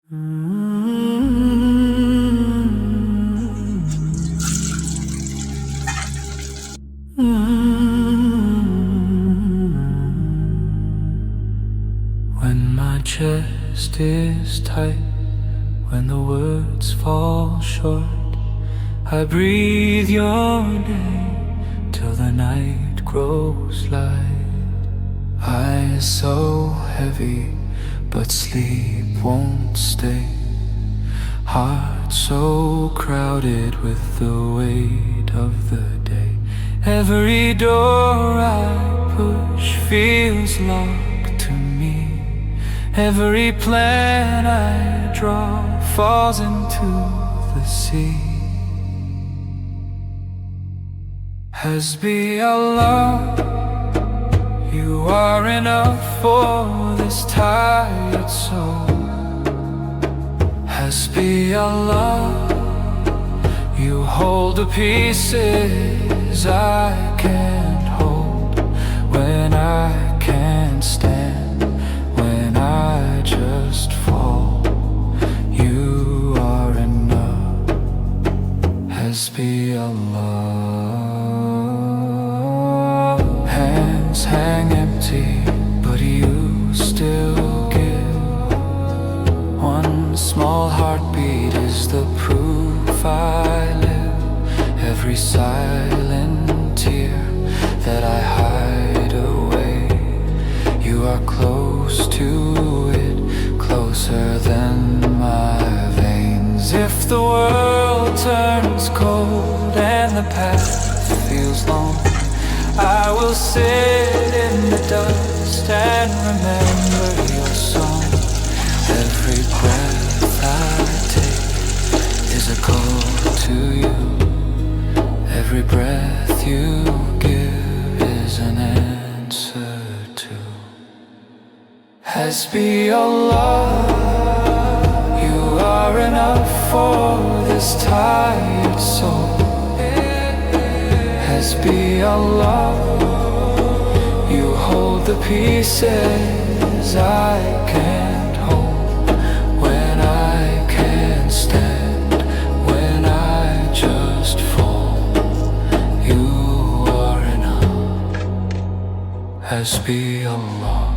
When my chest is tight, when the words fall short, I breathe your name till the night grows light. Eyes so heavy, but sleep won't stay. Heart so crowded with the weight of the day. Every door I push feels locked to me. Every plan I draw falls into the sea. Hasbi Allah, you are enough for this tired soul. Hasbi Allah, you hold the pieces I can't hold. When I can't stand, when I just fall, you are enough. Hasbi Allah. Hands hang empty, but you still give. One small heartbeat is the proof I live. Every silent tear that I hide away, you are close to it, closer than my veins. If the world turns cold and the path feels long, I will sit in the dust and remember your song. Every breath I take is a call to you. Every breath you give is an answer to Hasbi Allah, you are enough for this tired soul. Hasbi Allah, you hold the pieces I can't hold. When I can't stand, when I just fall, you are enough. Hasbi Allah.